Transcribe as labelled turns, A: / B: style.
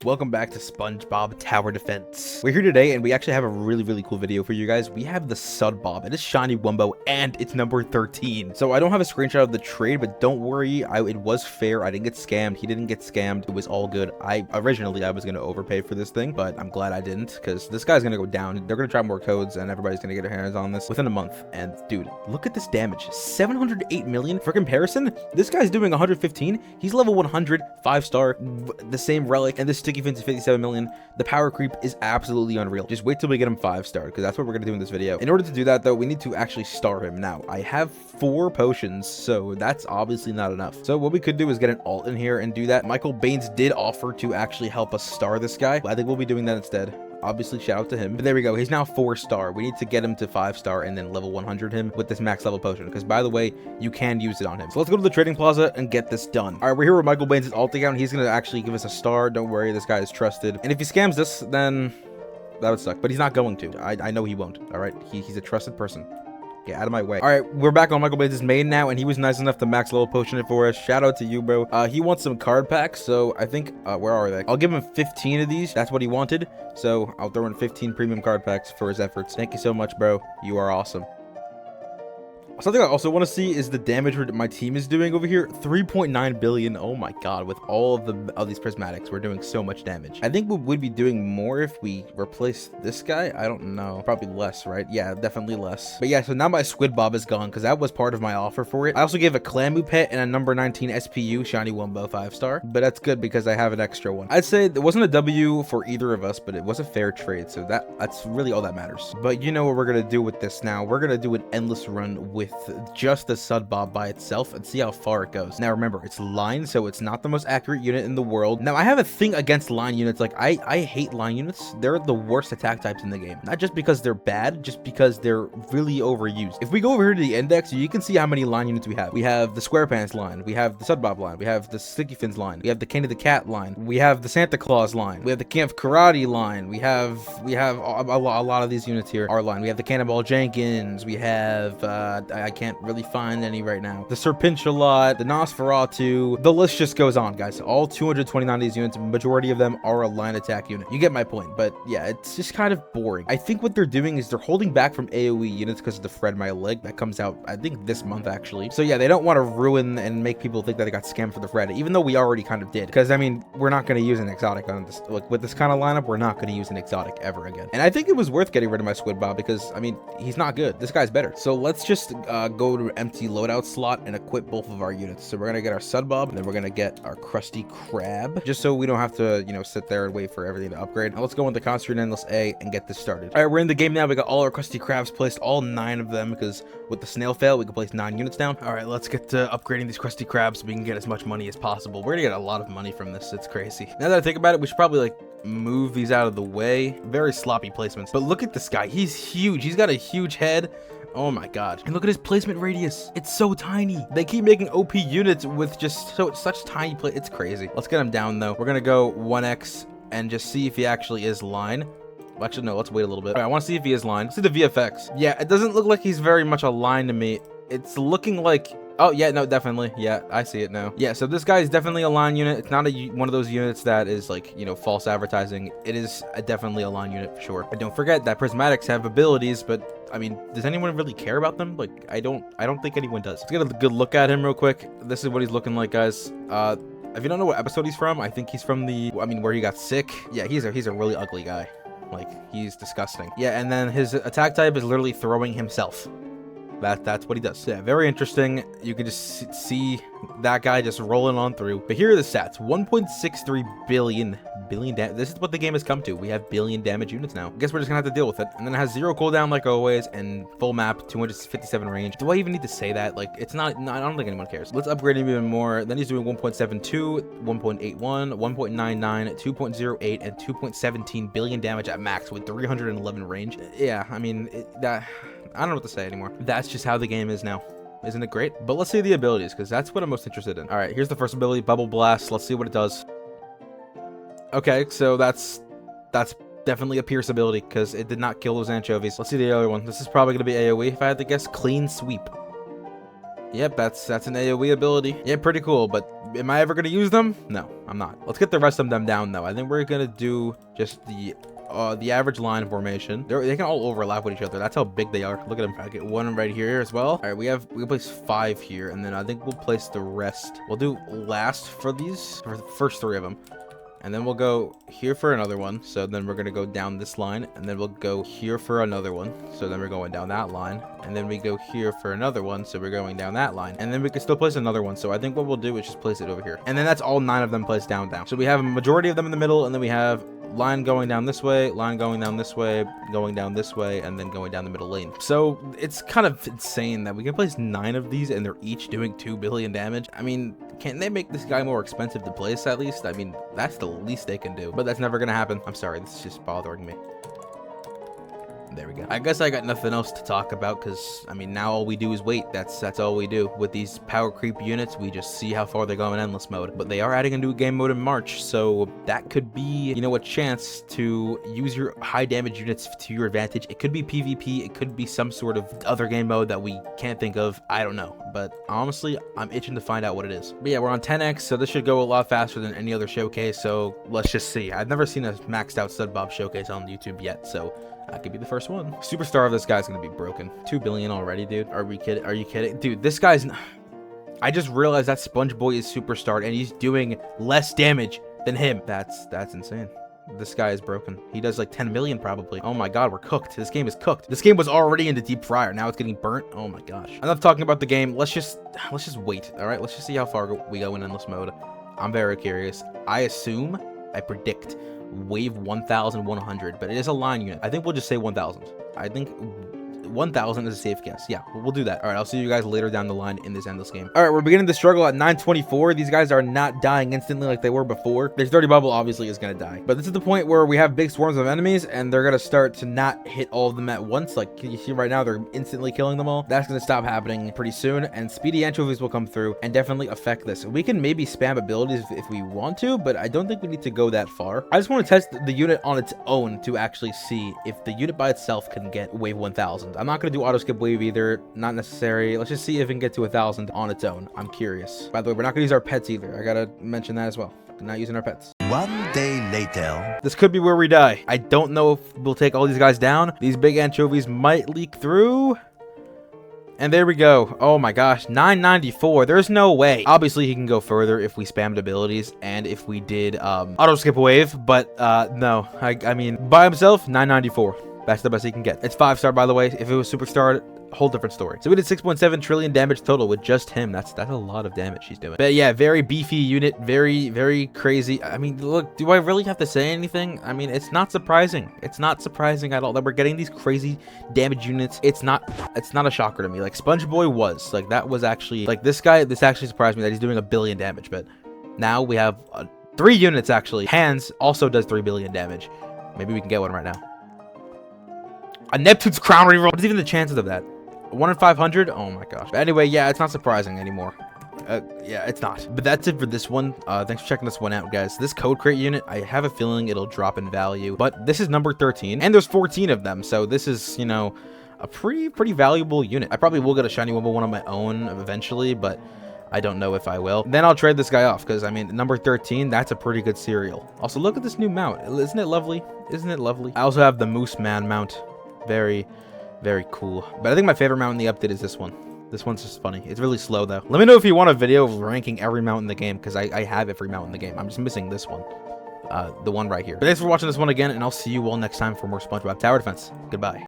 A: Welcome back to SpongeBob Tower Defense. We're here today and we actually have a really cool video for you guys. We have the SudBob. It is shiny Wumbo and it's number 13. So I don't have a screenshot of the trade, but don't worry, it was fair. I didn't get scammed. He didn't get scammed. It was all good. Originally I was going to overpay for this thing, but I'm glad I didn't because this guy's going to go down. They're going to try more codes and everybody's going to get their hands on this within a month. And dude, look at this damage. 708 million. For comparison, this guy's doing 115. He's level 100, 5-star, the same relic, and this sticky fins is 57 million. The power creep is absolutely unreal. Just wait till we get him 5-star because that's what we're gonna do in this video. In order to do that though, we need to actually star him. Now I have 4 potions, so that's obviously not enough. So what we could do is get an alt in here and do that. Michael Baines did offer to actually help us star this guy, but I think we'll be doing that instead. Obviously, shout out to him. But there we go. He's now 4-star. We need to get him to 5-star and then level 100 him with this max level potion. Because by the way, you can use it on him. So let's go to the trading plaza and get this done. All right, we're here with Michael Baines' alt account. He's going to actually give us a star. Don't worry, this guy is trusted. And if he scams this, then that would suck. But he's not going to. I know he won't. All right, he's a trusted person. Get out of my way. All right, we're back on Michael Baines' main now, and he was nice enough to max level potion it for us. Shout out to you, bro. He wants some card packs, so I think, where are they? I'll give him 15 of these. That's what he wanted, so I'll throw in 15 premium card packs for his efforts. Thank you so much, bro. You are awesome. Something I also want to see is the damage my team is doing over here. 3.9 billion. Oh my god, with all of these prismatics, we're doing so much damage. I think we would be doing more if we replace this guy. I don't know. Probably less, right? Yeah, definitely less. But yeah, so now my SquidBob is gone because that was part of my offer for it. I also gave a Clamu pet and a number 19 SPU shiny Wumbo 5-star, but that's good because I have an extra one. I'd say it wasn't a W for either of us, but it was a fair trade, so that's really all that matters. But you know what we're gonna do with this now? We're gonna do an endless run with just the SudBob by itself and see how far it goes. Now remember, it's line, so it's not the most accurate unit in the world. Now I have a thing against line units. Like I hate line units. They're the worst attack types in the game, not just because they're bad, just because they're really overused. If we go over here to the index, you can see how many line units we have. We have the SquarePants line, we have the SudBob line, we have the Sticky Fins line, we have the Candy the Cat line, we have the Santa Claus line, we have the Camp Karate line, we have a lot of these units here. Our line, we have the Cannonball Jenkins, we have I can't really find any right now. The Serpentulot, the Nosferatu, the list just goes on, guys. All 229 of these units, majority of them are a line attack unit. You get my point, but yeah, it's just kind of boring. I think what they're doing is they're holding back from AoE units because of the Fred My Leg that comes out, I think, this month actually. So yeah, they don't want to ruin and make people think that they got scammed for the Fred, even though we already kind of did. Because I mean, we're not going to use an exotic on this. Like with this kind of lineup, we're not going to use an exotic ever again. And I think it was worth getting rid of my SquidBob because I mean, he's not good. This guy's better. So let's just go to empty loadout slot and equip both of our units. So we're gonna get our SudBob and then we're gonna get our Krusty Krab, just so we don't have to, you know, sit there and wait for everything to upgrade. Now let's go into Concentrate Endless A and get this started. All right, we're in the game now. We got all our Krusty Krabs placed, all 9 of them, because with the snail fail we can place 9 units down. All right, let's get to upgrading these Krusty Krabs so we can get as much money as possible. We're gonna get a lot of money from this. It's crazy. Now that I think about it, we should probably like move these out of the way. Very sloppy placements, but look at this guy. He's huge. He's got a huge head. Oh my god. And look at his placement radius. It's so tiny. They keep making OP units with just such tiny it's crazy. Let's get him down though. We're gonna go 1x and just see if he actually is line. Well, actually, no, let's wait a little bit. All right, I want to see if he is line. Let's see the VFX. Yeah, it doesn't look like he's very much a line to me. It's looking like... Oh, yeah, no, definitely. Yeah, I see it now. Yeah, so this guy is definitely a line unit. It's not one of those units that is like, you know, false advertising. It is definitely a line unit for sure. And don't forget that prismatics have abilities, but I mean, does anyone really care about them? Like, I don't think anyone does. Let's get a good look at him real quick. This is what he's looking like, guys. If you don't know what episode he's from, I think he's from where he got sick. Yeah, he's a really ugly guy. Like, he's disgusting. Yeah, and then his attack type is literally throwing himself. That's what he does. Yeah, very interesting. You can just see that guy just rolling on through. But here are the stats. 1.63 billion damage. This is what the game has come to. We have billion damage units now. I guess we're just gonna have to deal with it. And then it has 0 cooldown like always, and full map, 257 range. Do I even need to say that? Like, it's not, I don't think anyone cares. Let's upgrade him even more. Then he's doing 1.72, 1.81, 1.99, 2.08, and 2.17 billion damage at max with 311 range. Yeah, I mean, I don't know what to say anymore. That's just how the game is now. Isn't it great? But let's see the abilities, because that's what I'm most interested in. All right, here's the first ability, Bubble Blast. Let's see what it does. Okay, so that's definitely a Pierce ability, because it did not kill those anchovies. Let's see the other one. This is probably going to be AoE, if I had to guess. Clean Sweep. Yep, that's an AoE ability. Yeah, pretty cool, but Am I ever going to use them? No, I'm not. Let's get the rest of them down, though. I think we're going to do just the average line formation. They can all overlap with each other. That's how big they are. Look at them. I get one right here as well. All right, we can place 5 here, and then I think we'll place the rest. We'll do last for these, for the first 3 of them. And then we'll go here for another one. So then we're going to go down this line. And then we'll go here for another one. So then we're going down that line. And then we go here for another one. So we're going down that line. And then we can still place another one. So I think what we'll do is just place it over here. And then that's all 9 of them placed down. So we have a majority of them in the middle. And then we have line going down this way, line going down this way, going down this way, and then going down the middle lane. So it's kind of insane that we can place 9 of these and they're each doing 2 billion damage. I mean, can't they make this guy more expensive to place at least? I mean, that's the least they can do, but that's never gonna happen. I'm sorry, this is just bothering me. There we go. I guess I got nothing else to talk about because, I mean, now all we do is wait. That's all we do. With these power creep units, we just see how far they go in endless mode. But they are adding a new game mode in March, so that could be, you know, a chance to use your high damage units to your advantage. It could be PvP. It could be some sort of other game mode that we can't think of. I don't know. But honestly, I'm itching to find out what it is. But yeah, we're on 10x, so this should go a lot faster than any other showcase. So let's just see. I've never seen a maxed out SudBob showcase on YouTube yet, so that could be the first one. Superstar of this guy's gonna be broken. 2 billion already, dude. Are we kidding? Are you kidding? Dude, this guy's... I just realized that SpongeBob is superstar and he's doing less damage than him. That's insane. This guy is broken. He does like 10 million probably. Oh my god, we're cooked. This game is cooked. This game was already in the deep fryer. Now it's getting burnt. Oh my gosh. Enough talking about the game. Let's just wait. All right, let's just see how far we go in endless mode. I'm very curious. I predict wave 1100, but it is a line unit. I think we'll just say 1000. I think 1000 is a safe guess. Yeah, we'll do that. All right, I'll see you guys later down the line in this endless game. All right, we're beginning to struggle at 924. These guys are not dying instantly like they were before. Their dirty bubble obviously is going to die, but this is the point where we have big swarms of enemies and they're going to start to not hit all of them at once. Like, can you see right now, they're instantly killing them all. That's going to stop happening pretty soon, and speedy anchovies will come through and definitely affect this. We can maybe spam abilities if we want to, but I don't think we need to go that far. I just want to test the unit on its own to actually see if the unit by itself can get wave 1000. I'm not going to do auto skip wave either. Not necessary. Let's just see if it can get to 1000 on its own. I'm curious. By the way, we're not going to use our pets either. I got to mention that as well. We're not using our pets.
B: 1 day later.
A: This could be where we die. I don't know if we'll take all these guys down. These big anchovies might leak through. And there we go. Oh my gosh, 994. There's no way. Obviously, he can go further if we spammed abilities and if we did auto skip wave, but no. I mean, by himself, 994. That's the best he can get. It's 5-star, by the way. If it was superstar, whole different story. So we did 6.7 trillion damage total with just him. That's a lot of damage he's doing. But yeah, very beefy unit, very crazy. I mean, look, do I really have to say anything? I mean, it's not surprising. It's not surprising at all that we're getting these crazy damage units. It's not a shocker to me. Like SpongeBob was like, that was actually like this actually surprised me that he's doing 1 billion damage. But now we have 3 units actually. Hands also does 3 billion damage. Maybe we can get one right now. A Neptune's crown reroll. What's even the chances of that? 1 in 500? Oh my gosh. But anyway, yeah, it's not surprising anymore. Yeah, it's not. But that's it for this one. Thanks for checking this one out, guys. This code crate unit, I have a feeling it'll drop in value. But this is number 13, and there's 14 of them. So this is, you know, a pretty valuable unit. I probably will get a shiny Wumbo one on my own eventually, but I don't know if I will. Then I'll trade this guy off because, I mean, number 13, that's a pretty good cereal. Also, look at this new mount. Isn't it lovely? Isn't it lovely? I also have the Moose Man mount. Very cool. But I think my favorite mount in the update is this one. This one's just funny. It's really slow, though. Let me know if you want a video of ranking every mount in the game, because I have every mount in the game. I'm just missing this one. The one right here. But thanks for watching this one again, and I'll see you all next time for more SpongeBob Tower Defense. Goodbye.